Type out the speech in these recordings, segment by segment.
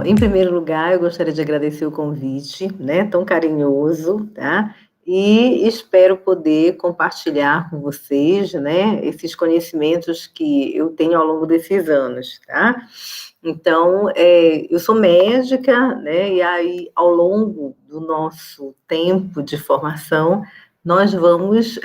em primeiro lugar, eu gostaria de agradecer o convite, né, tão carinhoso, tá? E espero poder compartilhar com vocês, né, esses conhecimentos que eu tenho ao longo desses anos, tá? Então, eu sou médica, né, e aí, ao longo do nosso tempo de formação, nós vamos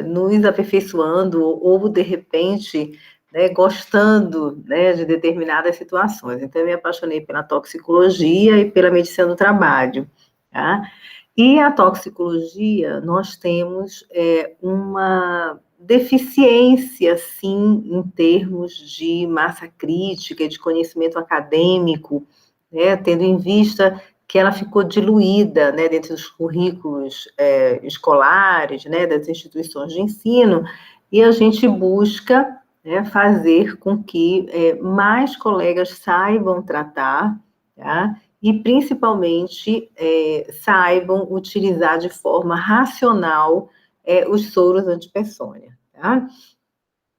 nos aperfeiçoando ou, de repente, né, gostando, né, de determinadas situações. Então, eu me apaixonei pela toxicologia e pela medicina do trabalho, tá? E a toxicologia, nós temos uma deficiência, sim, em termos de massa crítica, de conhecimento acadêmico, né, tendo em vista que ela ficou diluída, né, dentro dos currículos escolares, né, das instituições de ensino, e a gente busca, né, fazer com que mais colegas saibam tratar, tá? E principalmente saibam utilizar de forma racional os soros antipersônia, tá?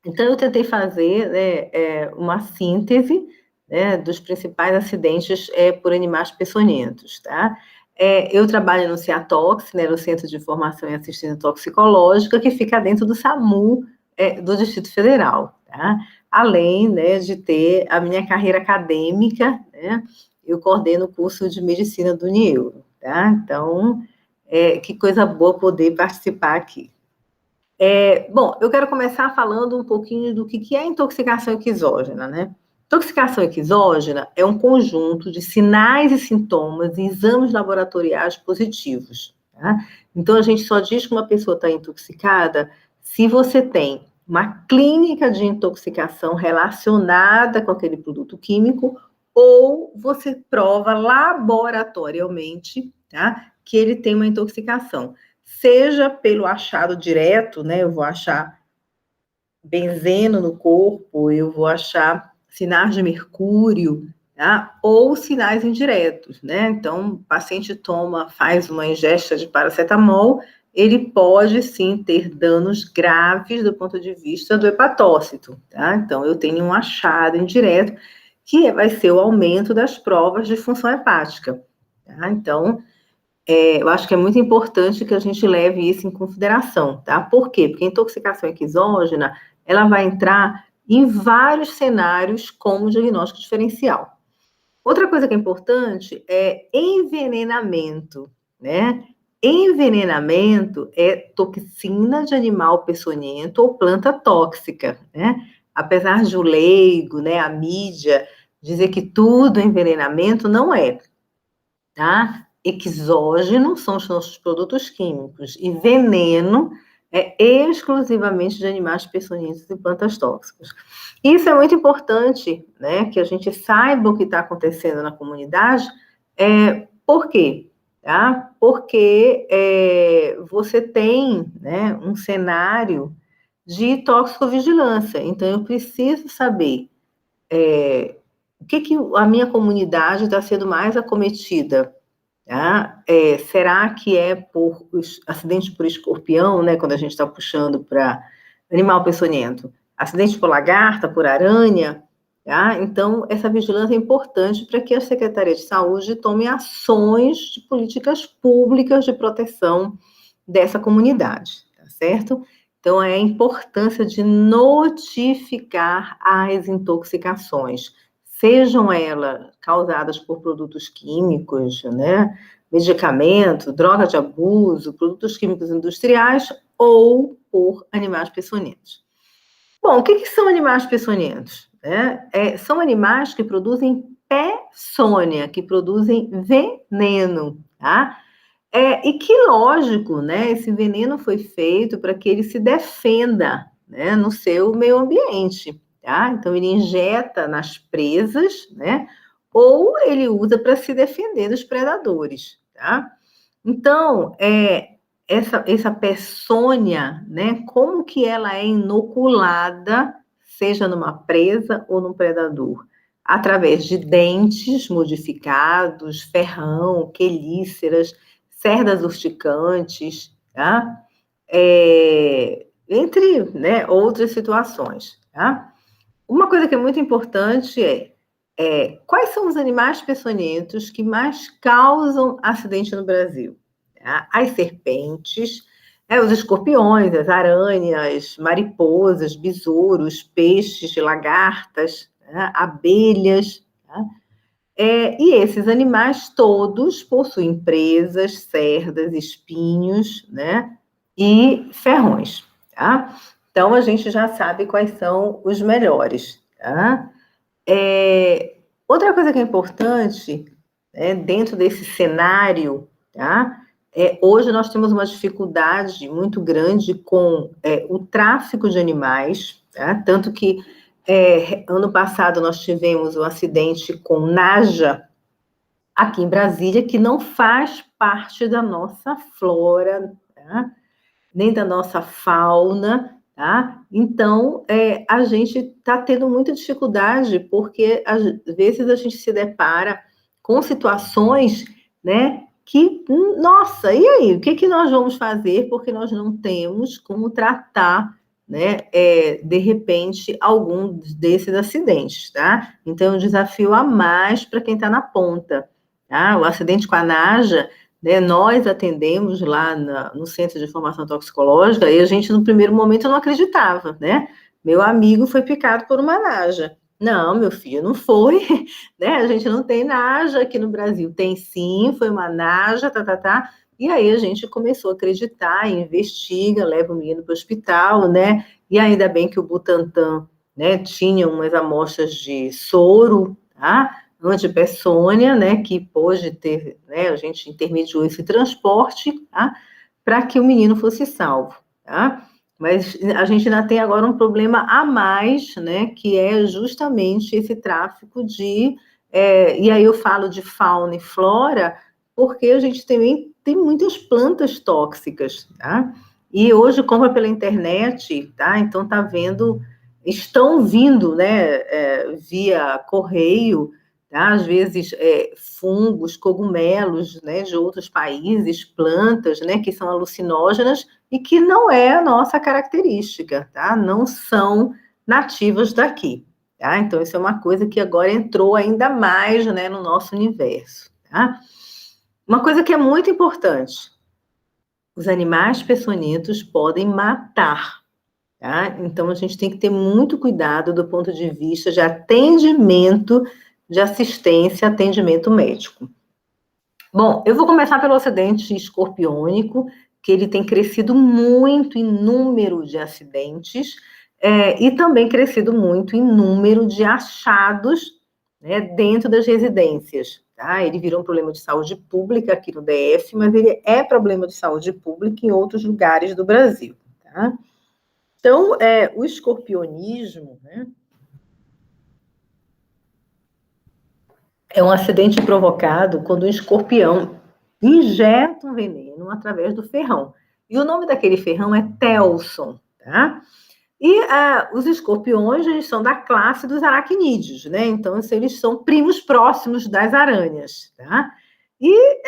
Então, eu tentei fazer, né, uma síntese, né, dos principais acidentes por animais peçonhentos, tá? Eu trabalho no CEATOX, né, no Centro de Formação e Assistência Toxicológica, que fica dentro do SAMU do Distrito Federal, tá? Além, né, de ter a minha carreira acadêmica, né, eu coordeno o curso de Medicina do Nieuro, tá? Então, que coisa boa poder participar aqui. Bom, eu quero começar falando um pouquinho do que é intoxicação exógena, né? Intoxicação exógena é um conjunto de sinais e sintomas e exames laboratoriais positivos, tá? Então, a gente só diz que uma pessoa está intoxicada se você tem uma clínica de intoxicação relacionada com aquele produto químico ou você prova laboratorialmente, tá, que ele tem uma intoxicação. Seja pelo achado direto, né? Eu vou achar benzeno no corpo, eu vou achar sinais de mercúrio, tá? Ou sinais indiretos, né? Então, o paciente faz uma ingesta de paracetamol, ele pode sim ter danos graves do ponto de vista do hepatócito, tá? Então, eu tenho um achado indireto, que vai ser o aumento das provas de função hepática, tá? Então, eu acho que é muito importante que a gente leve isso em consideração, tá? Por quê? Porque a intoxicação exógena, ela vai entrar em vários cenários como diagnóstico diferencial. Outra coisa que é importante é envenenamento, né? Envenenamento é toxina de animal peçonhento ou planta tóxica, né? Apesar de o leigo, né, a mídia, dizer que tudo é envenenamento, não é, tá? Exógeno são os nossos produtos químicos e veneno é exclusivamente de animais peçonhentos e plantas tóxicas. Isso é muito importante, né, que a gente saiba o que está acontecendo na comunidade. Por quê? Tá? Porque você tem, né, um cenário de toxicovigilância, então eu preciso saber o que a minha comunidade está sendo mais acometida. Tá? Será que é por acidente por escorpião, né, quando a gente está puxando para animal peçonhento? Acidente por lagarta, por aranha? Tá? Então, essa vigilância é importante para que a Secretaria de Saúde tome ações de políticas públicas de proteção dessa comunidade, tá certo? Então, é a importância de notificar as intoxicações, sejam elas causadas por produtos químicos, né, medicamento, droga de abuso, produtos químicos industriais ou por animais peçonhentos. Bom, o que são animais peçonhentos? São animais que produzem peçônia, que produzem veneno, tá? E que lógico, né? Esse veneno foi feito para que ele se defenda, né, no seu meio ambiente, tá? Então, ele injeta nas presas, né? Ou ele usa para se defender dos predadores, tá? Então, essa peçonha, né? Como que ela é inoculada, seja numa presa ou num predador? Através de dentes modificados, ferrão, quelíceras, cerdas urticantes, tá? Entre, né, outras situações, tá? Uma coisa que é muito importante quais são os animais peçonhentos que mais causam acidente no Brasil? Tá? As serpentes, os escorpiões, as aranhas, mariposas, besouros, peixes, lagartas, né? Abelhas. Tá? E esses animais todos possuem presas, cerdas, espinhos, né? E ferrões. Tá? Então, a gente já sabe quais são os melhores. Tá? Outra coisa que é importante, dentro desse cenário, tá? Hoje nós temos uma dificuldade muito grande com o tráfico de animais, tá? Tanto que ano passado nós tivemos um acidente com naja aqui em Brasília, que não faz parte da nossa flora, tá? Nem da nossa fauna, tá? Então, a gente está tendo muita dificuldade, porque às vezes a gente se depara com situações, né, que, nossa, e aí, o que que nós vamos fazer? Porque nós não temos como tratar, né, de repente, algum desses acidentes, tá? Então, é um desafio a mais para quem está na ponta, tá? O acidente com a Naja, né, nós atendemos lá no Centro de Formação Toxicológica e a gente, no primeiro momento, não acreditava, né? Meu amigo foi picado por uma naja. Não, meu filho, não foi, né? A gente não tem naja aqui no Brasil. Tem sim, foi uma naja, tá. E aí a gente começou a acreditar, investiga, leva o menino para o hospital, né? E ainda bem que o Butantan, né, tinha umas amostras de soro, tá? Antipeçônia, né, que pôde ter, né, a gente intermediou esse transporte, tá, para que o menino fosse salvo, tá? Mas a gente ainda tem agora um problema a mais, né, que é justamente esse tráfico de, e aí eu falo de fauna e flora, porque a gente também tem muitas plantas tóxicas, tá? E hoje compra pela internet, tá? Então tá vendo, estão vindo, né, via correio, tá? Às vezes fungos, cogumelos, né, de outros países, plantas, né, que são alucinógenas e que não é a nossa característica, tá? Não são nativas daqui, tá? Então, isso é uma coisa que agora entrou ainda mais, né, no nosso universo, tá? Uma coisa que é muito importante, os animais peçonhentos podem matar, tá? Então, a gente tem que ter muito cuidado do ponto de vista de atendimento, de assistência, atendimento médico. Bom, eu vou começar pelo acidente escorpiônico, que ele tem crescido muito em número de acidentes, e também crescido muito em número de achados, né, dentro das residências. Tá? Ele virou um problema de saúde pública aqui no DF, mas ele é problema de saúde pública em outros lugares do Brasil. Tá? Então, o escorpionismo, né, é um acidente provocado quando um escorpião injeta um veneno através do ferrão. E o nome daquele ferrão é Telson, tá? E os escorpiões, eles são da classe dos aracnídeos, né? Então, eles são primos próximos das aranhas, tá? E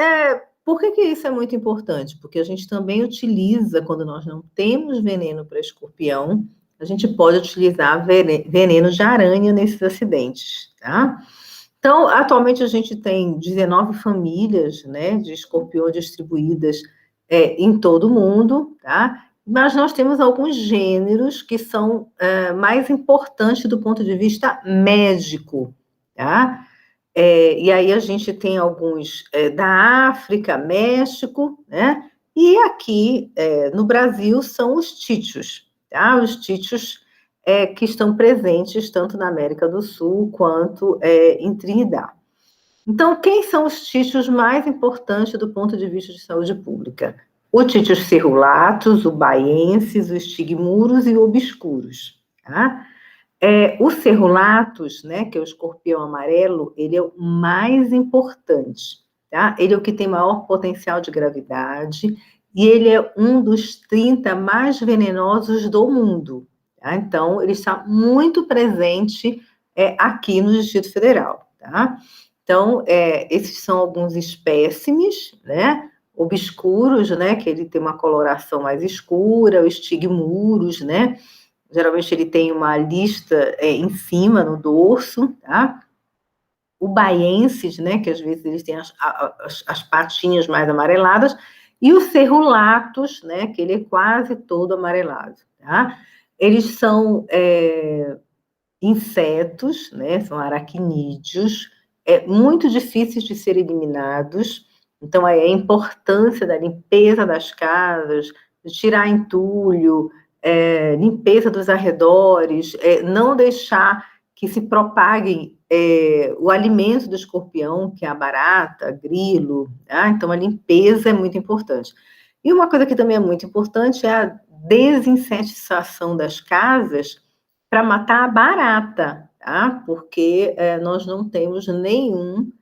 por que isso é muito importante? Porque a gente também utiliza, quando nós não temos veneno para escorpião, a gente pode utilizar veneno de aranha nesses acidentes, tá? Então, atualmente a gente tem 19 famílias, né, de escorpiões distribuídas em todo o mundo, tá? Mas nós temos alguns gêneros que são mais importantes do ponto de vista médico, tá? E aí a gente tem alguns da África, México, né? E aqui no Brasil são os títios, tá? Os títios que estão presentes tanto na América do Sul quanto em Trinidad. Então, quem são os títios mais importantes do ponto de vista de saúde pública? O títios cerulatus, o baiensis, o estigmuros e o obscuros, tá? O cerulatus, né, que é o escorpião amarelo, ele é o mais importante, tá? Ele é o que tem maior potencial de gravidade e ele é um dos 30 mais venenosos do mundo, tá? Então, ele está muito presente aqui no Distrito Federal, tá? Então, esses são alguns espécimes, né? Obscuros, né, que ele tem uma coloração mais escura, o estigmuros, né? Geralmente ele tem uma lista em cima, no dorso, tá? ubaienses, né, que às vezes eles têm as patinhas mais amareladas, e o cerulatus, né, que ele é quase todo amarelado, tá? Eles são insetos, né, são aracnídeos, muito difíceis de ser eliminados, então aí a importância da limpeza das casas, de tirar entulho, limpeza dos arredores, não deixar que se propaguem o alimento do escorpião, que é a barata, grilo, tá? Então a limpeza é muito importante. E uma coisa que também é muito importante é a desinsetização das casas para matar a barata, tá? Porque nós não temos nenhum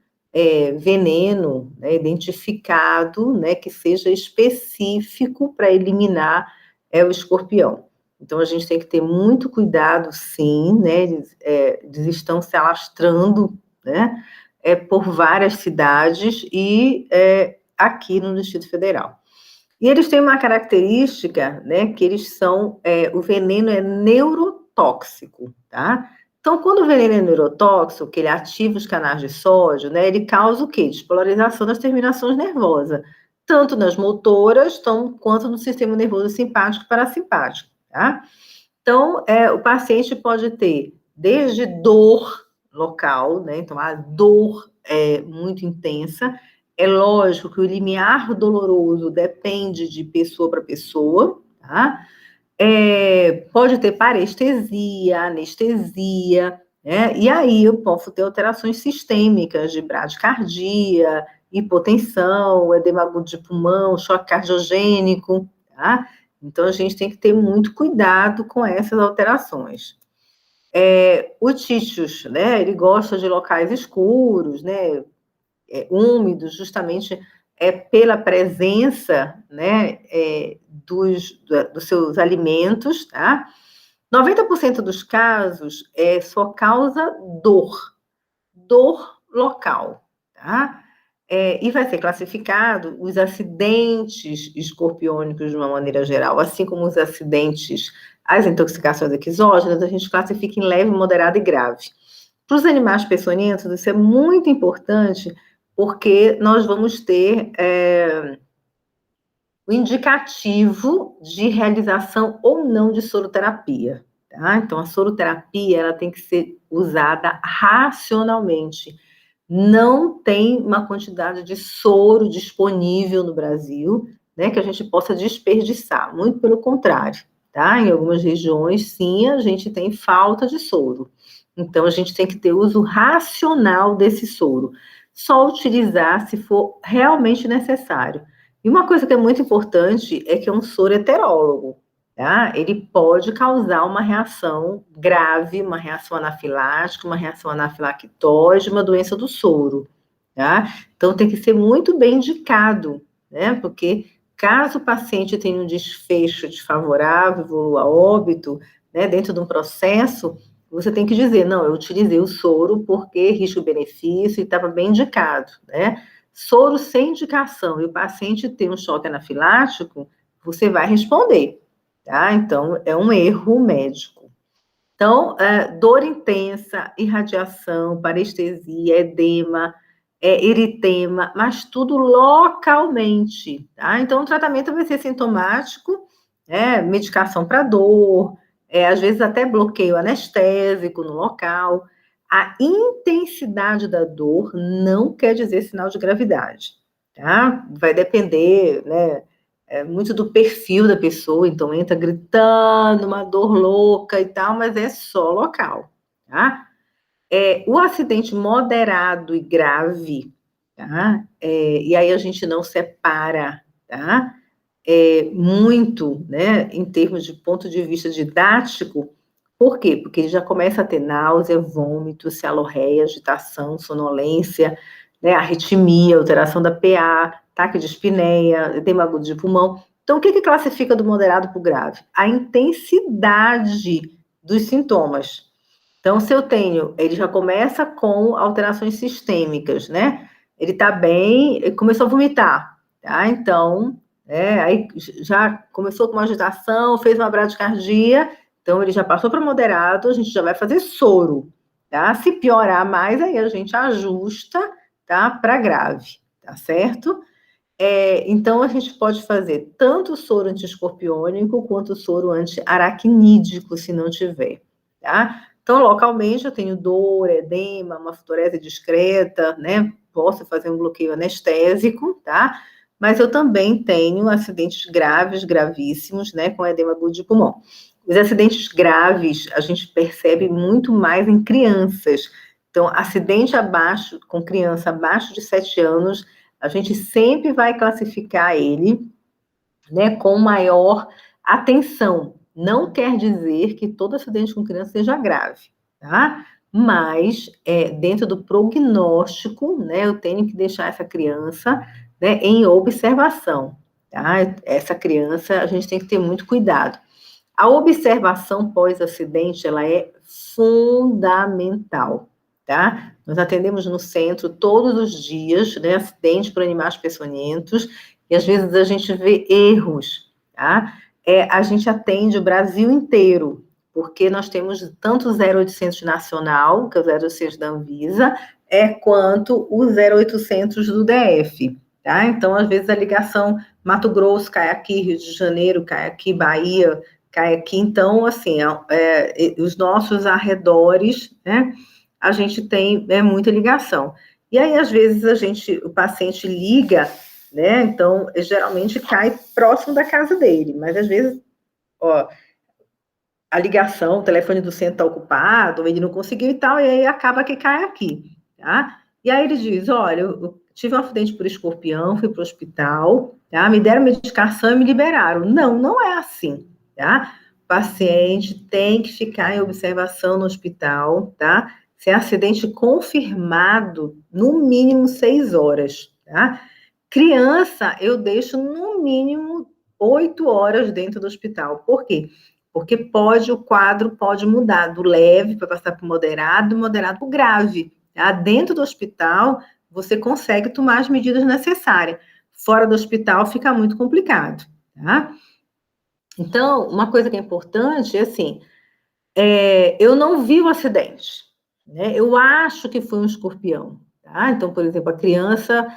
veneno, né, identificado, né, que seja específico para eliminar o escorpião. Então, a gente tem que ter muito cuidado, sim, né? Eles estão se alastrando, né? Por várias cidades e aqui no Distrito Federal. E eles têm uma característica, né? Que eles são, o veneno é neurotóxico, tá? Então, quando o veneno é neurotóxico, que ele ativa os canais de sódio, né? Ele causa o quê? Despolarização das terminações nervosas, tanto nas motoras, quanto no sistema nervoso simpático e parasimpático, tá? Então, o paciente pode ter desde dor local, né? Então, a dor é muito intensa. É lógico que o limiar doloroso depende de pessoa para pessoa, tá? Pode ter parestesia, anestesia, né? E aí eu posso ter alterações sistêmicas de bradicardia, hipotensão, edema agudo de pulmão, choque cardiogênico, tá? Então, a gente tem que ter muito cuidado com essas alterações. O títios, né, ele gosta de locais escuros, né, úmidos, justamente pela presença, né, dos seus alimentos, tá? 90% dos casos só causa dor local, tá? E vai ser classificado os acidentes escorpiônicos de uma maneira geral, assim como os acidentes, as intoxicações exógenas, a gente classifica em leve, moderado e grave. Para os animais peçonhentos, isso é muito importante, porque nós vamos ter o indicativo de realização ou não de soroterapia, tá? Então, a soroterapia, ela tem que ser usada racionalmente. Não tem uma quantidade de soro disponível no Brasil, né, que a gente possa desperdiçar, muito pelo contrário, tá? Em algumas regiões, sim, a gente tem falta de soro. Então, a gente tem que ter uso racional desse soro. Só utilizar se for realmente necessário. E uma coisa que é muito importante é que é um soro heterólogo, tá? Ele pode causar uma reação grave, uma reação anafilática, uma reação anafilactose, uma doença do soro, tá? Então, tem que ser muito bem indicado, né? Porque caso o paciente tenha um desfecho desfavorável, evolua a óbito, né, dentro de um processo, você tem que dizer, não, eu utilizei o soro porque risco-benefício e estava bem indicado, né? Soro sem indicação e o paciente tem um choque anafilático, você vai responder, tá? Então, é um erro médico. Então, dor intensa, irradiação, parestesia, edema, eritema, mas tudo localmente, tá? Então, o tratamento vai ser sintomático, medicação para dor, às vezes até bloqueio anestésico no local. A intensidade da dor não quer dizer sinal de gravidade, tá? Vai depender, né, muito do perfil da pessoa, então entra gritando, uma dor louca e tal, mas é só local, tá? O acidente moderado e grave, tá? E aí a gente não separa, tá? Muito, né, em termos de ponto de vista didático. Por quê? Porque ele já começa a ter náusea, vômito, cialorreia, agitação, sonolência, né, arritmia, alteração da PA, ataque de espineia, edema agudo de pulmão. Então, o que classifica do moderado para o grave? A intensidade dos sintomas. Então, se eu tenho, ele já começa com alterações sistêmicas, né? Ele tá bem, ele começou a vomitar, tá? Então, aí já começou com uma agitação, fez uma bradicardia, então ele já passou para moderado, a gente já vai fazer soro, tá? Se piorar mais, aí a gente ajusta, tá? Para grave, tá certo? Então, a gente pode fazer tanto o soro antiescorpiônico quanto o soro anti-aracnídico, se não tiver, tá? Então, localmente, eu tenho dor, edema, uma flutorese discreta, né? Posso fazer um bloqueio anestésico, tá? Mas eu também tenho acidentes graves, gravíssimos, né? Com edema agudo de pulmão. Os acidentes graves, a gente percebe muito mais em crianças. Então, acidente abaixo, com criança abaixo de 7 anos, a gente sempre vai classificar ele, né, com maior atenção. Não quer dizer que todo acidente com criança seja grave, tá? Mas, dentro do prognóstico, né, eu tenho que deixar essa criança, né, em observação, tá? Essa criança, a gente tem que ter muito cuidado. A observação pós-acidente, ela é fundamental, tá? Nós atendemos no centro todos os dias, né, acidente por animais peçonhentos, e às vezes a gente vê erros, tá? A gente atende o Brasil inteiro, porque nós temos tanto o 0800 nacional, que é o 0800 da Anvisa, quanto o 0800 do DF, tá? Então, às vezes a ligação Mato Grosso cai aqui, Rio de Janeiro cai aqui, Bahia cai aqui. Então, assim, os nossos arredores, né, a gente tem muita ligação. E aí, às vezes, o paciente liga, né, então, geralmente cai próximo da casa dele, mas às vezes, ó, a ligação, o telefone do centro está ocupado, ele não conseguiu e tal, e aí acaba que cai aqui, tá? E aí ele diz, olha, eu tive um acidente por escorpião, fui para o hospital, tá? Me deram medicação e me liberaram. Não, não é assim, tá? O paciente tem que ficar em observação no hospital, tá? Se é acidente confirmado, no mínimo 6 horas, tá? Criança, eu deixo no mínimo 8 horas dentro do hospital. Por quê? Porque o quadro pode mudar do leve para passar para o moderado, do moderado para o grave. Tá? Dentro do hospital, você consegue tomar as medidas necessárias. Fora do hospital, fica muito complicado. Tá? Então, uma coisa que é importante é assim, eu não vi o acidente, né? Eu acho que foi um escorpião. Tá? Então, por exemplo, a criança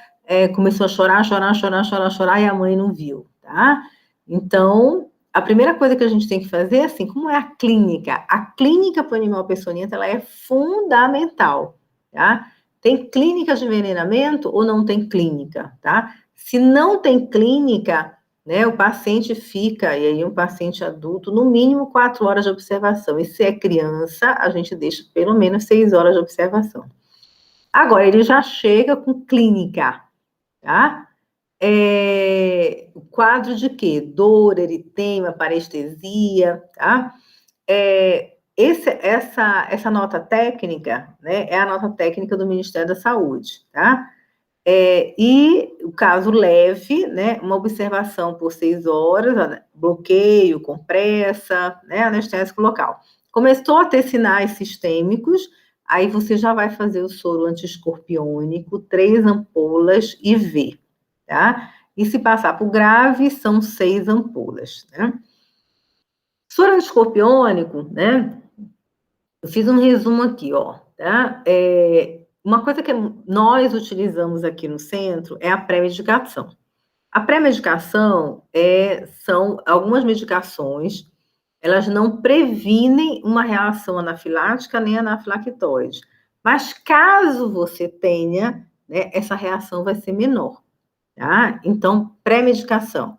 começou a chorar, chorar, chorar, chorar, chorar, e a mãe não viu. Tá? Então, a primeira coisa que a gente tem que fazer é assim, como é a clínica? A clínica para o animal peçonhento, ela é fundamental, tá? Tem clínica de envenenamento ou não tem clínica, tá? Se não tem clínica, né, o paciente fica, e aí um paciente adulto, no mínimo 4 horas de observação. E se é criança, a gente deixa pelo menos 6 horas de observação. Agora, ele já chega com clínica, tá? O quadro de quê? Dor, eritema, parestesia, tá? Essa nota técnica, né, é a nota técnica do Ministério da Saúde, tá? E o caso leve, né, uma observação por 6 horas, bloqueio, compressa, né, anestésico local. Começou a ter sinais sistêmicos, aí você já vai fazer o soro antiescorpiônico, 3 ampolas IV, tá? E se passar por grave, são 6 ampolas, né? Soro antiescorpiônico, né? Eu fiz um resumo aqui, ó, tá? Uma coisa que nós utilizamos aqui no centro é a pré-medicação. A pré-medicação são algumas medicações, elas não previnem uma reação anafilática nem anafilactoide. Mas caso você tenha, né, essa reação vai ser menor, tá? Então, pré-medicação.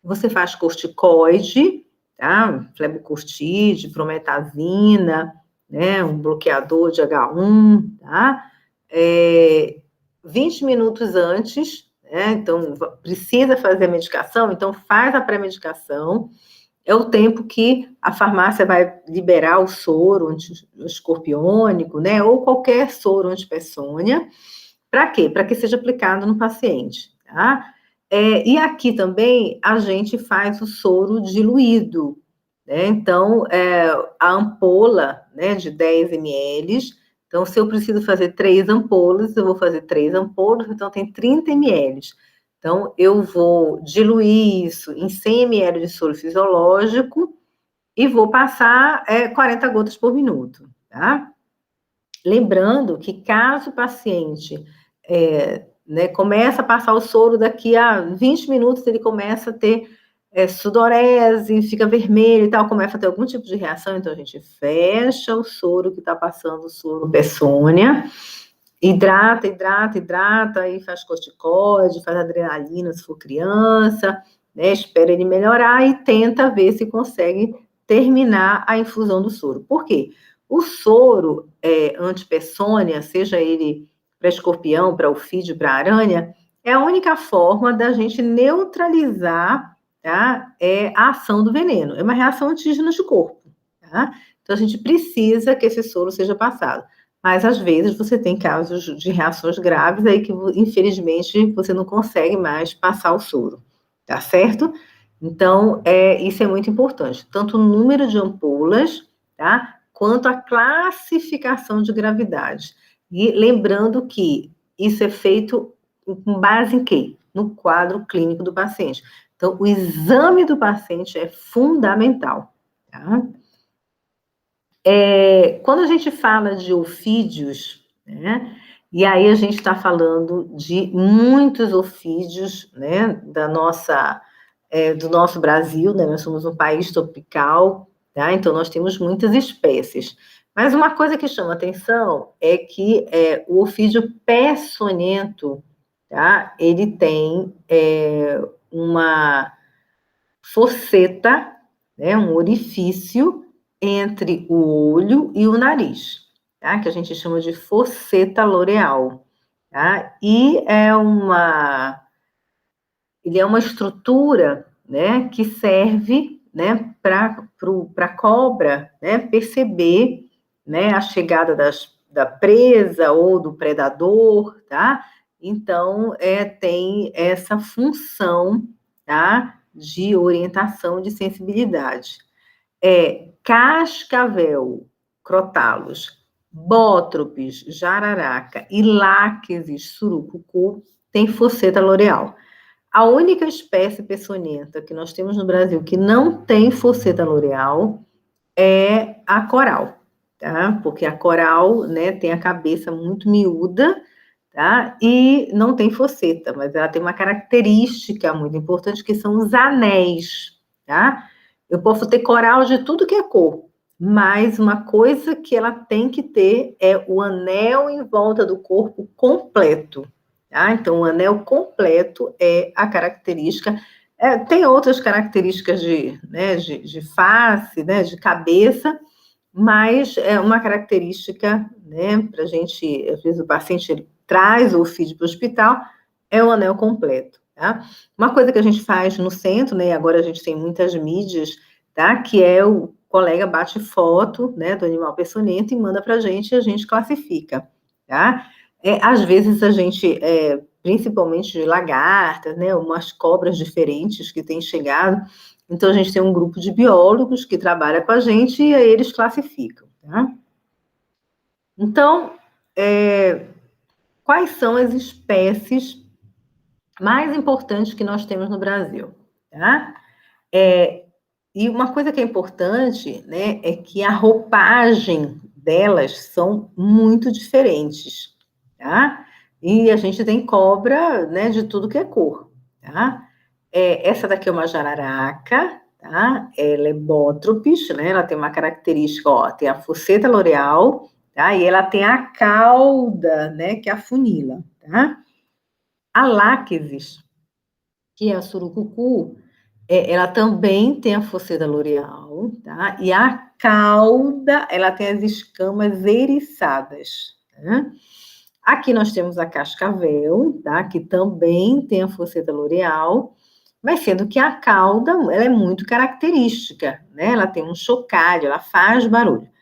Você faz corticoide, tá? Flebocortide, prometazina, né? Um bloqueador de H1, tá? 20 minutos antes, né? Então, precisa fazer a medicação, então faz a pré-medicação. É o tempo que a farmácia vai liberar o soro anti-escorpiônico, né? Ou qualquer soro anti-peçonha. Para quê? Para que seja aplicado no paciente, tá? E aqui também a gente faz o soro diluído, né? Então, a ampola, né, de 10 ml. Então, se eu preciso fazer 3 ampolas, eu vou fazer 3 ampolas, então tem 30 ml. Então, eu vou diluir isso em 100 ml de soro fisiológico e vou passar 40 gotas por minuto, tá? Lembrando que caso o paciente né, começa a passar o soro, daqui a 20 minutos ele começa a ter sudorese, fica vermelho e tal, começa a ter algum tipo de reação, então a gente fecha o soro que está passando, o soro Peçonha, hidrata, aí faz corticóide, faz adrenalina se for criança, né, espera ele melhorar e tenta ver se consegue terminar a infusão do soro. Por quê? O soro anti-peçonha, seja ele para escorpião, para ofídeo, para aranha, é a única forma da gente neutralizar, tá, a ação do veneno. É uma reação antígena de corpo, tá? Então a gente precisa que esse soro seja passado. Mas às vezes você tem casos de reações graves aí que, infelizmente, você não consegue mais passar o soro, tá certo? Então, isso é muito importante, tanto o número de ampolas, tá? Quanto a classificação de gravidade. E lembrando que isso é feito com base em quê? No quadro clínico do paciente. Então, o exame do paciente é fundamental, tá? Quando a gente fala de ofídeos, né, e aí a gente está falando de muitos ofídeos, né, do nosso Brasil, né, nós somos um país tropical, tá? Então nós temos muitas espécies. Mas uma coisa que chama atenção é que o ofídio peçonhento, tá? Ele tem uma fosseta, né, um orifício entre o olho e o nariz, tá? Que a gente chama de fosseta loreal, tá? E ele é uma estrutura, né, que serve, né, para a cobra, né, perceber, né, a chegada da presa ou do predador, tá? Então, tem essa função, tá, de orientação de sensibilidade. Cascavel, crotalos, bótropes, jararaca e láquesis, surucucu, tem fosseta loreal. A única espécie peçonhenta que nós temos no Brasil que não tem fosseta loreal é a coral, tá? Porque a coral, né, tem a cabeça muito miúda, tá? E não tem fosseta, mas ela tem uma característica muito importante que são os anéis, tá? Eu posso ter coral de tudo que é cor, mas uma coisa que ela tem que ter é o anel em volta do corpo completo, tá? Então, o anel completo é a característica. Tem outras características de face, né, de cabeça, mas é uma característica, né, para a gente, às vezes o paciente ele traz o ofídio para o hospital, é o anel completo, tá? Uma coisa que a gente faz no centro, né, e agora a gente tem muitas mídias, tá, que é o colega bate foto, né, do animal peçonhento e manda para a gente classifica, tá? Às vezes a gente, principalmente de lagartas, né, umas cobras diferentes que têm chegado, então a gente tem um grupo de biólogos que trabalha com a gente e aí eles classificam, tá? Então, quais são as espécies mais importantes que nós temos no Brasil, tá? E uma coisa que é importante, né, é que a roupagem delas são muito diferentes, tá? E a gente tem cobra, né, de tudo que é cor, tá? Essa daqui é uma jararaca, tá? Ela é bótropes, né? Ela tem uma característica, ó, tem a fosseta loreal, tá? E ela tem a cauda, né, que afunila, tá? A láquesis, que é a surucucu, ela também tem a fosseta loreal, tá? E a cauda, ela tem as escamas eriçadas, tá? Aqui nós temos a cascavel, tá? Que também tem a fosseta loreal, mas sendo que a cauda, ela é muito característica, né? Ela tem um chocalho, ela faz barulho.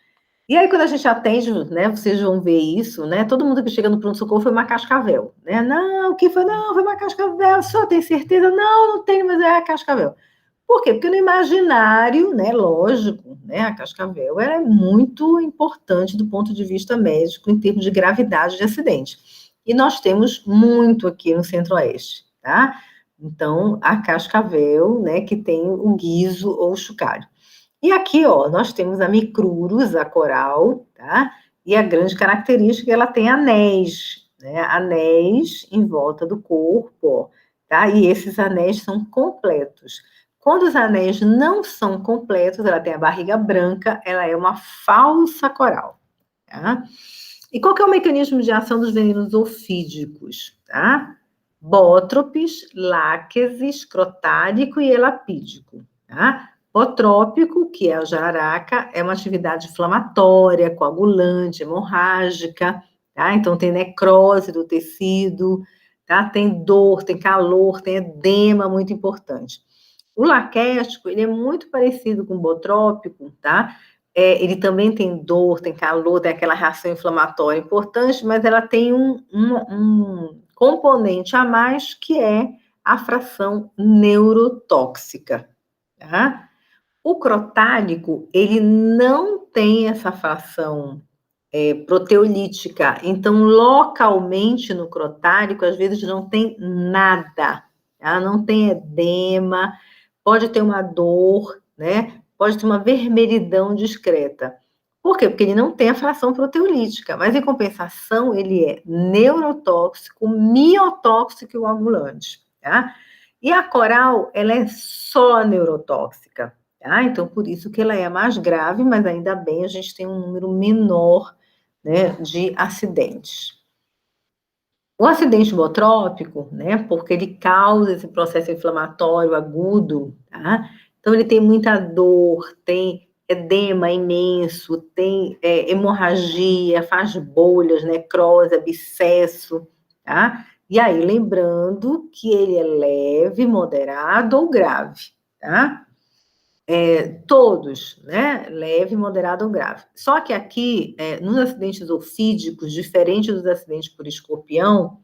E aí, quando a gente atende, né, vocês vão ver isso, né? Todo mundo que chega no pronto-socorro foi uma cascavel, né? Não, o que foi? Não, foi uma cascavel, só tem certeza? Não, não tenho, mas é a cascavel. Por quê? Porque no imaginário, né, lógico, né, a cascavel ela é muito importante do ponto de vista médico em termos de gravidade de acidente. E nós temos muito aqui no Centro-Oeste, tá? Então, a cascavel, né, que tem o guiso ou o chocalho. E aqui, ó, nós temos a micrurus, a coral, tá? E a grande característica é que ela tem anéis, né? Anéis em volta do corpo, tá? E esses anéis são completos. Quando os anéis não são completos, ela tem a barriga branca, ela é uma falsa coral, tá? E qual que é o mecanismo de ação dos venenos ofídicos, tá? Bótropes, láqueses, crotálico e elapídico, tá? Botrópico, que é a jararaca, é uma atividade inflamatória, coagulante, hemorrágica, tá? Então tem necrose do tecido, tá? Tem dor, tem calor, tem edema, muito importante. O laquético, ele é muito parecido com o botrópico, tá? Ele também tem dor, tem calor, tem aquela reação inflamatória importante, mas ela tem um componente a mais, que é a fração neurotóxica, tá? O crotálico, ele não tem essa fração proteolítica, então, localmente no crotálico, às vezes não tem nada, tá? Não tem edema, pode ter uma dor, né? Pode ter uma vermelhidão discreta. Por quê? Porque ele não tem a fração proteolítica, mas em compensação ele é neurotóxico, miotóxico e coagulante, tá? E a coral, ela é só neurotóxica, tá? Então, por isso que ela é a mais grave, mas ainda bem a gente tem um número menor, né, de acidentes. O acidente botrópico, né, porque ele causa esse processo inflamatório agudo, tá? Então ele tem muita dor, tem edema imenso, tem hemorragia, faz bolhas, necrose, abscesso, tá? E aí, lembrando que ele é leve, moderado ou grave, tá? Todos, né? Leve, moderado ou grave. Só que aqui, nos acidentes ofídicos, diferente dos acidentes por escorpião,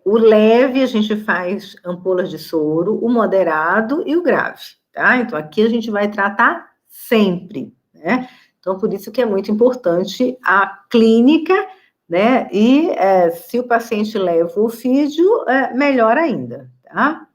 o leve a gente faz ampolas de soro, o moderado e o grave, tá? Então, aqui a gente vai tratar sempre, né? Então, por isso que é muito importante a clínica, né? E se o paciente leva o ofídio, melhor ainda, tá?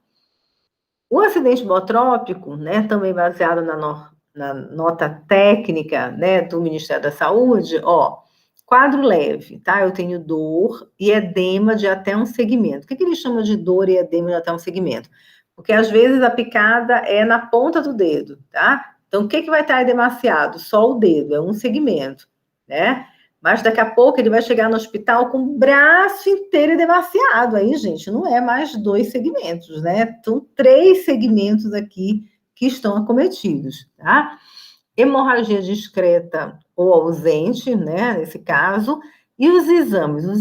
O acidente botrópico, né, também baseado na nota técnica, né, do Ministério da Saúde, ó, quadro leve, tá? Eu tenho dor e edema de até um segmento. O que eles chamam de dor e edema de até um segmento? Porque às vezes a picada é na ponta do dedo, tá? Então, o que vai estar edemaciado? Só o dedo, é um segmento, né? Mas daqui a pouco ele vai chegar no hospital com o braço inteiro edemaciado. Aí, gente, não é mais 2 segmentos, né? São 3 segmentos aqui que estão acometidos, tá? Hemorragia discreta ou ausente, né? Nesse caso. E os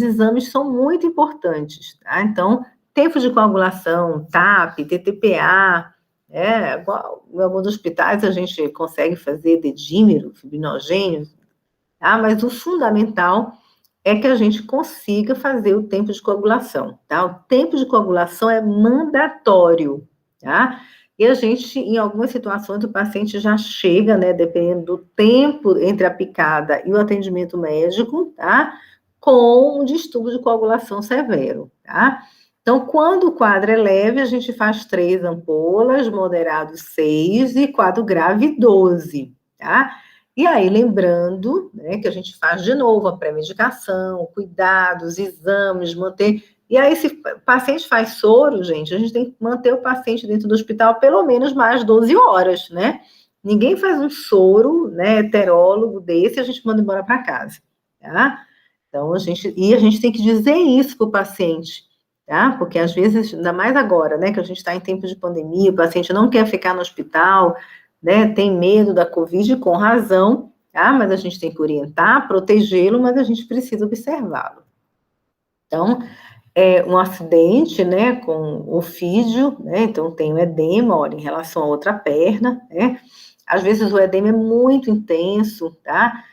exames são muito importantes, tá? Então, tempo de coagulação, TAP, TTPA, em alguns hospitais a gente consegue fazer dedímero, fibrinogênio, tá? Mas o fundamental é que a gente consiga fazer o tempo de coagulação, tá? O tempo de coagulação é mandatório, tá? E a gente, em algumas situações, o paciente já chega, né, dependendo do tempo entre a picada e o atendimento médico, tá? Com um distúrbio de coagulação severo, tá? Então, quando o quadro é leve, a gente faz 3 ampolas, moderado 6 e quadro grave 12, tá? E aí, lembrando, né, que a gente faz de novo a pré-medicação, cuidados, exames, manter. E aí, se o paciente faz soro, gente, a gente tem que manter o paciente dentro do hospital pelo menos mais 12 horas, né? Ninguém faz um soro, né, heterólogo desse e a gente manda embora para casa, tá? Então, a gente tem que dizer isso para o paciente, tá? Porque às vezes, ainda mais agora, né, que a gente está em tempo de pandemia, o paciente não quer ficar no hospital, né, tem medo da Covid, com razão, tá? Mas a gente tem que orientar, protegê-lo, mas a gente precisa observá-lo. Então, um acidente, né, com ofídio, né, então tem o edema, olha, em relação à outra perna, né, às vezes o edema é muito intenso, tá?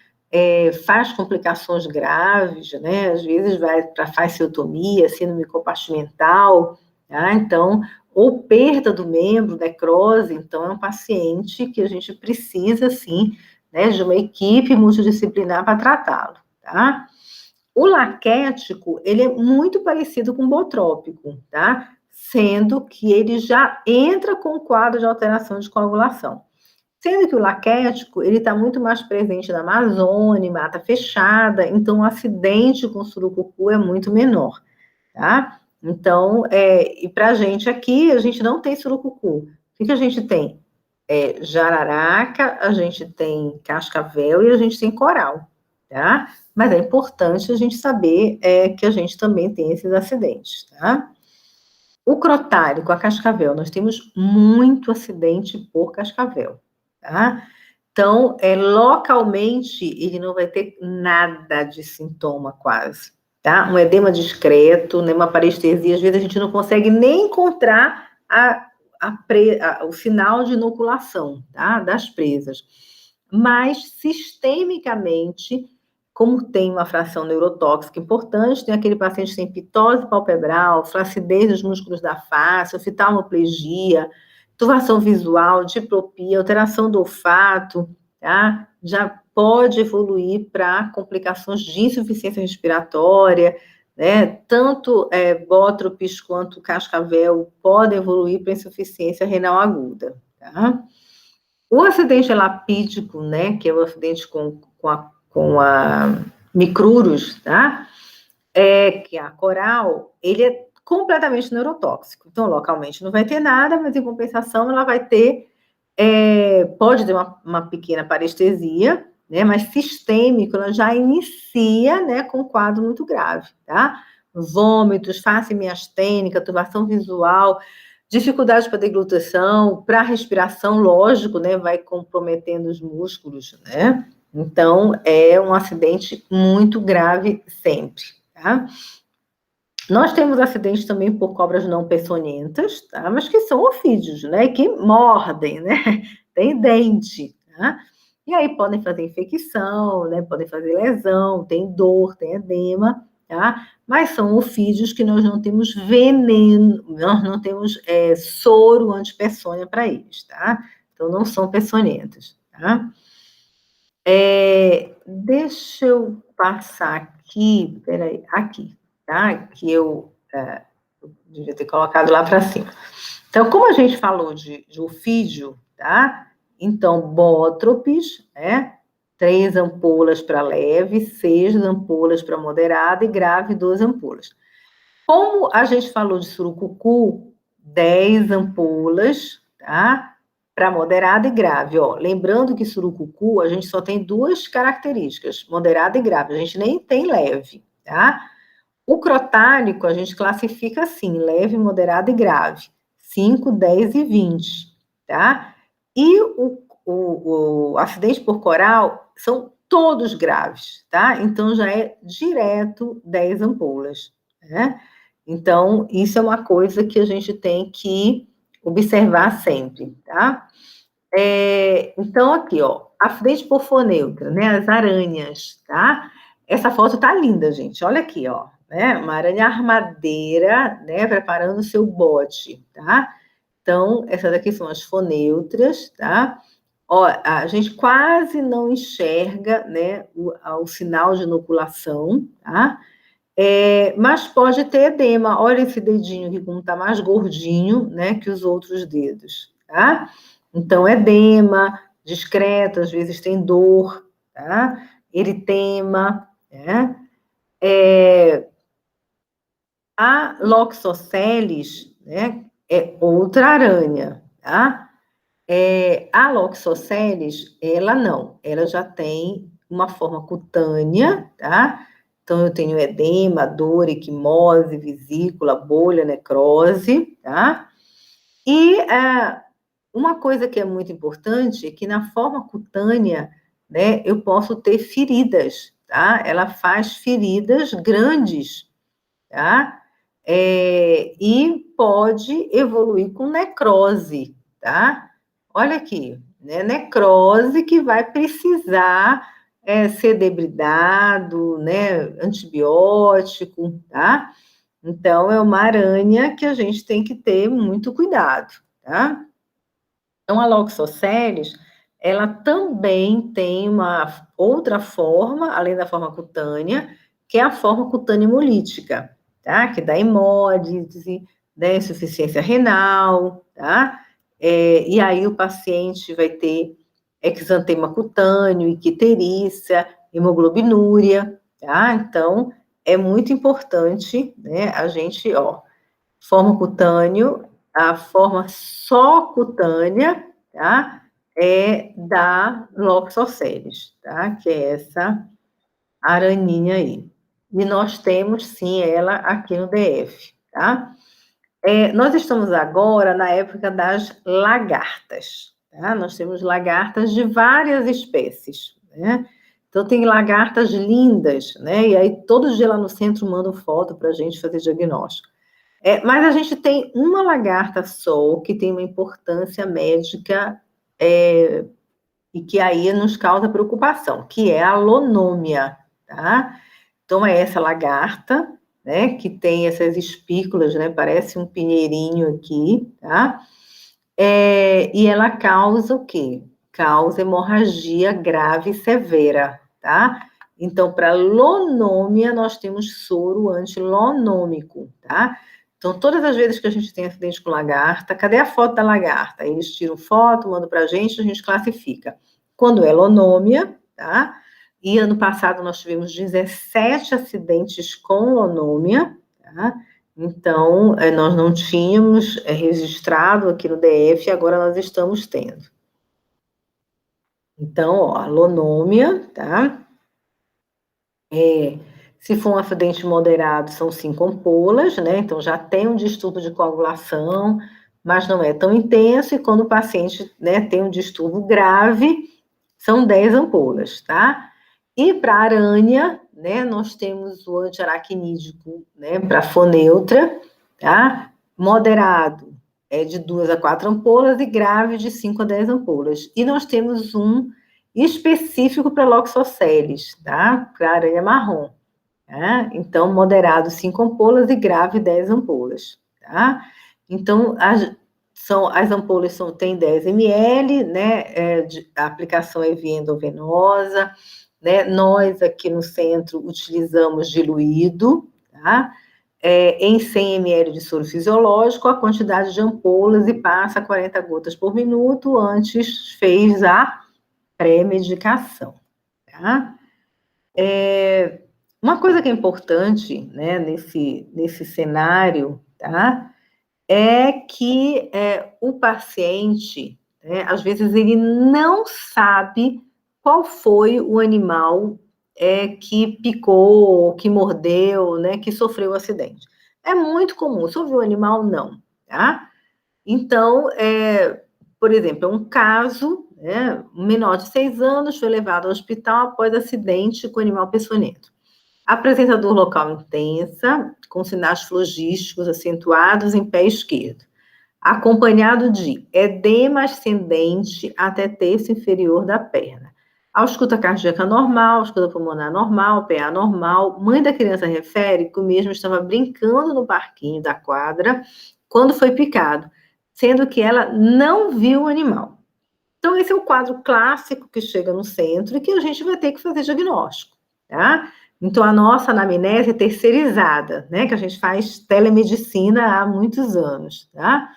Faz complicações graves, né, às vezes vai para fasciotomia, síndrome compartimental, tá? Então, ou perda do membro, necrose, então é um paciente que a gente precisa, sim, né, de uma equipe multidisciplinar para tratá-lo, tá? O laquético, ele é muito parecido com o botrópico, tá? Sendo que ele já entra com o quadro de alteração de coagulação. Sendo que o laquético, ele está muito mais presente na Amazônia, em mata fechada, então o acidente com surucucu é muito menor, tá? Então, e para a gente aqui, a gente não tem surucucu. O que a gente tem? Jararaca, a gente tem cascavel e a gente tem coral, tá? Mas é importante a gente saber que a gente também tem esses acidentes, tá? O crotálico, a cascavel, nós temos muito acidente por cascavel, tá? Então, localmente, ele não vai ter nada de sintoma quase, tá? Um edema discreto, né, uma parestesia, às vezes a gente não consegue nem encontrar o sinal de inoculação, tá? Das presas. Mas, sistemicamente, como tem uma fração neurotóxica importante, tem aquele paciente que tem pitose palpebral, flacidez dos músculos da face, oftalmoplegia, turvação visual, diplopia, alteração do olfato, tá? Já pode evoluir para complicações de insuficiência respiratória, né? Tanto bótropes quanto cascavel podem evoluir para insuficiência renal aguda, tá? O acidente lapídico, né, que é o acidente com a micrurus, tá? Que é a coral, ele é completamente neurotóxico. Então, localmente não vai ter nada, mas em compensação ela vai ter, pode ter uma pequena parestesia, né, mas sistêmico, ela já inicia, né, com um quadro muito grave, tá? Vômitos, face miastênica, turbação visual, dificuldade para deglutição, para respiração, lógico, né, vai comprometendo os músculos, né? Então, é um acidente muito grave sempre, tá? Nós temos acidentes também por cobras não peçonhentas, tá? Mas que são ofídeos, né? Que mordem, né? Tem dente, tá? E aí podem fazer infecção, né? Podem fazer lesão, tem dor, tem edema, tá? Mas são ofídeos que nós não temos veneno, nós não temos soro antipeçonha para eles, tá? Então não são peçonhentos, tá? Deixa eu passar aqui, peraí, aqui, tá? Que eu devia ter colocado lá para cima. Então, como a gente falou de ofídio, tá? Então, bótropes, né? 3 ampolas para leve, 6 ampolas para moderada e grave, 12 ampolas. Como a gente falou de surucucu, 10 ampolas, tá? Para moderada e grave, ó. Lembrando que surucucu, a gente só tem 2 características, moderada e grave, a gente nem tem leve, tá? O crotálico, a gente classifica assim, leve, moderado e grave, 5, 10 e 20, tá? E o acidente por coral são todos graves, tá? Então, já é direto 10 ampolas, né? Então, isso é uma coisa que a gente tem que observar sempre, tá? Então, aqui, ó, acidente por foneutra, né? As aranhas, tá? Essa foto tá linda, gente. Olha aqui, ó, né? Uma aranha armadeira, né? Preparando o seu bote, tá? Então, essas aqui são as foneutras, tá? Ó, a gente quase não enxerga, né? O sinal de inoculação, tá? Mas pode ter edema. Olha esse dedinho aqui, como tá mais gordinho, né? Que os outros dedos, tá? Então, edema discreto, às vezes tem dor, tá? Eritema, né? A Loxosceles, né? É outra aranha, tá? A Loxosceles, ela não, ela já tem uma forma cutânea, tá? Então, eu tenho edema, dor, equimose, vesícula, bolha, necrose, tá? E uma coisa que é muito importante é que na forma cutânea, né, eu posso ter feridas, tá? Ela faz feridas grandes, tá? E pode evoluir com necrose, tá? Olha aqui, né? Necrose que vai precisar ser debridado, né? Antibiótico, tá? Então, é uma aranha que a gente tem que ter muito cuidado, tá? Então, a Loxosceles, ela também tem uma outra forma, além da forma cutânea, que é a forma cutânea hemolítica, tá? Que dá hemólise, né? Insuficiência renal, tá? E aí o paciente vai ter exantema cutâneo, icterícia, hemoglobinúria, tá? Então, é muito importante, né, a gente, ó, forma cutâneo, a forma só cutânea, tá? É da Loxosceles, tá? Que é essa araninha aí. E nós temos, sim, ela aqui no DF, tá? Nós estamos agora na época das lagartas, tá? Nós temos lagartas de várias espécies, né? Então, tem lagartas lindas, né? E aí, todo dia lá no centro mandam foto para a gente fazer diagnóstico. Mas a gente tem uma lagarta só que tem uma importância médica e que aí nos causa preocupação, que é a lonômia, tá? Então, é essa lagarta, né, que tem essas espículas, né, parece um pinheirinho aqui, tá? E ela causa o quê? Causa hemorragia grave e severa, tá? Então, para lonômia, nós temos soro antilonômico, tá? Então, todas as vezes que a gente tem acidente com lagarta, cadê a foto da lagarta? Eles tiram foto, mandam para a gente classifica. Quando é lonômia, tá? E ano passado nós tivemos 17 acidentes com lonômia, tá? Então, nós não tínhamos registrado aqui no DF, agora nós estamos tendo. Então, ó, a lonômia, tá? Se for um acidente moderado, são 5 ampolas, né? Então, já tem um distúrbio de coagulação, mas não é tão intenso, e quando o paciente, né, tem um distúrbio grave, são 10 ampolas, tá? E para aranha, né, nós temos o antiaracnídico, né, para foneutra, tá? Moderado é de 2 a 4 ampolas e grave de 5 a 10 ampolas. E nós temos um específico para Loxosceles, tá? Para aranha marrom. Tá? Então, moderado 5 ampolas e grave 10 ampolas, tá? Então, as ampolas têm 10 ml, né? A aplicação é via endovenosa, né? Nós aqui no centro utilizamos diluído, tá? Em 100 ml de soro fisiológico, a quantidade de ampolas e passa 40 gotas por minuto, antes fez a pré-medicação, tá? Uma coisa que é importante, né, nesse cenário, tá? É que o paciente, né, às vezes, ele não sabe qual foi o animal que picou, que mordeu, né, que sofreu o acidente. É muito comum. Você ouviu o animal? Não, tá? Então, por exemplo, é um caso, né, um menor de 6 anos foi levado ao hospital após acidente com animal peçonhento. Apresentador local intensa, com sinais flogísticos acentuados em pé esquerdo, acompanhado de edema ascendente até terço inferior da perna. Ausculta cardíaca normal, ausculta pulmonar normal, PA normal. Mãe da criança refere que o mesmo estava brincando no parquinho da quadra quando foi picado, sendo que ela não viu o animal. Então, esse é o quadro clássico que chega no centro e que a gente vai ter que fazer diagnóstico, tá? Então, a nossa anamnese é terceirizada, né? Que a gente faz telemedicina há muitos anos, tá?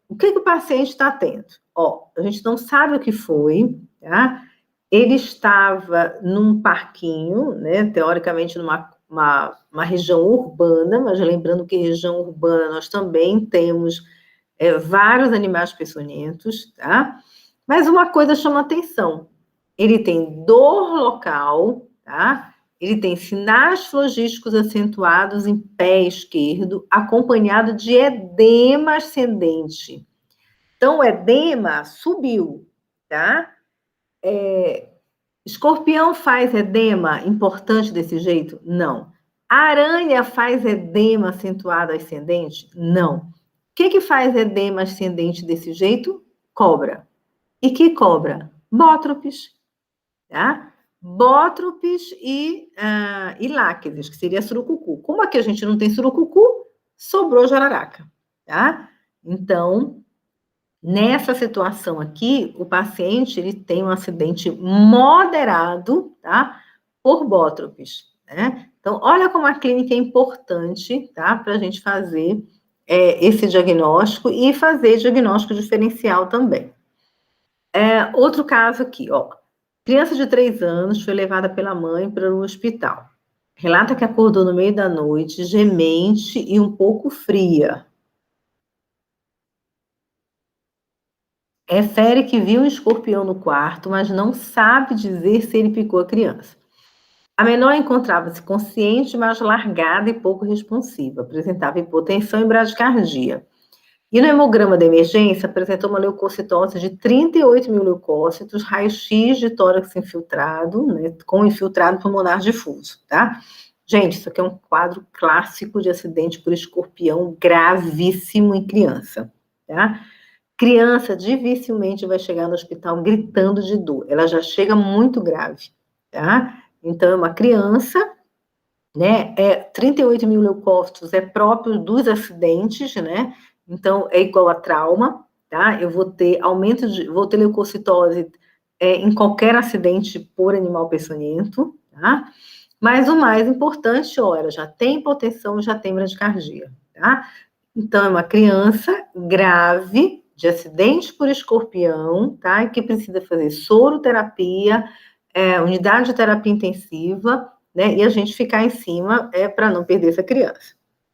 O que o paciente está tendo? Ó, a gente não sabe o que foi, tá? Ele estava num parquinho, né? Teoricamente, numa região urbana, mas lembrando que região urbana nós também temos vários animais peçonhentos, tá? Mas uma coisa chama atenção: ele tem dor local, tá? Ele tem sinais flogísticos acentuados em pé esquerdo, acompanhado de edema ascendente. Então, o edema subiu, tá? Escorpião faz edema importante desse jeito? Não. Aranha faz edema acentuado ascendente? Não. O que faz edema ascendente desse jeito? Cobra. E que cobra? Bótropes, tá? Bótropes e láquedes, que seria surucucu. Como aqui a gente não tem surucucu, sobrou jararaca, tá? Então, nessa situação aqui, o paciente ele tem um acidente moderado, tá? Por bótropes, né? Então, olha como a clínica é importante, tá? Para a gente fazer esse diagnóstico e fazer diagnóstico diferencial também. Outro caso aqui, ó. Criança de 3 anos foi levada pela mãe para o hospital. Relata que acordou no meio da noite, gemente e um pouco fria. Refere que viu um escorpião no quarto, mas não sabe dizer se ele picou a criança. A menor encontrava-se consciente, mas largada e pouco responsiva. Apresentava hipotensão e bradicardia. E no hemograma da emergência, apresentou uma leucocitose de 38 mil leucócitos, raio-x de tórax infiltrado, né, com infiltrado pulmonar difuso, tá? Gente, isso aqui é um quadro clássico de acidente por escorpião gravíssimo em criança, tá? Criança dificilmente vai chegar no hospital gritando de dor, ela já chega muito grave, tá? Então, é uma criança, né? 38 mil leucócitos é próprio dos acidentes, né? Então, é igual a trauma, tá? Eu vou ter vou ter leucocitose em qualquer acidente por animal peçonhento, tá? Mas o mais importante, ó, ela já tem hipotensão, já tem bradicardia, tá? Então, é uma criança grave, de acidente por escorpião, tá? E que precisa fazer soroterapia, unidade de terapia intensiva, né? E a gente ficar em cima para não perder essa criança,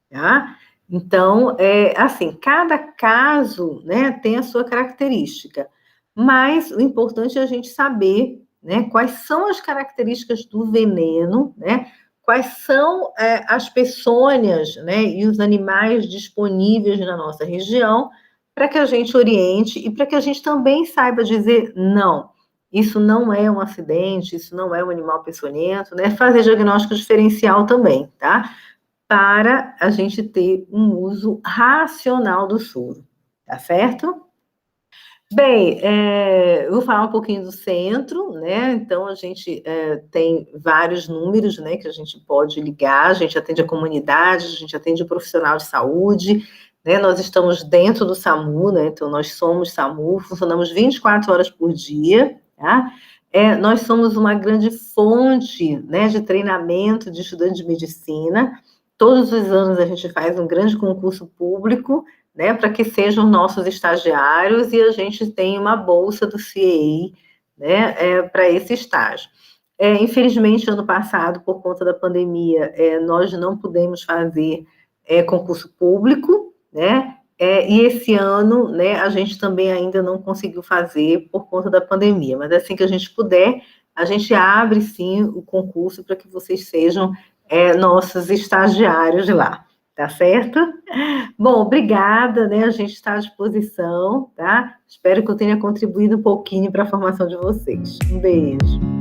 tá? Então, assim, cada caso, né, tem a sua característica, mas o importante é a gente saber, né, quais são as características do veneno, né? Quais são as peçonhas, né, e os animais disponíveis na nossa região, para que a gente oriente e para que a gente também saiba dizer não. Isso não é um acidente, isso não é um animal peçonhento, né? Fazer diagnóstico diferencial também, tá? Para a gente ter um uso racional do soro, tá certo? Bem, eu vou falar um pouquinho do centro, né? Então, a gente tem vários números, né, que a gente pode ligar, a gente atende a comunidade, a gente atende o profissional de saúde, né? Nós estamos dentro do SAMU, né? Então, nós somos SAMU, funcionamos 24 horas por dia, tá? Nós somos uma grande fonte, né, de treinamento de estudantes de medicina. Todos os anos a gente faz um grande concurso público, né, para que sejam nossos estagiários e a gente tem uma bolsa do CIEI, né, para esse estágio. Infelizmente, ano passado, por conta da pandemia, nós não pudemos fazer concurso público, né, e esse ano, né, a gente também ainda não conseguiu fazer por conta da pandemia, mas assim que a gente puder, a gente abre sim o concurso para que vocês sejam nossos estagiários lá, tá certo? Bom, obrigada, né? A gente está à disposição, tá? Espero que eu tenha contribuído um pouquinho para a formação de vocês. Um beijo.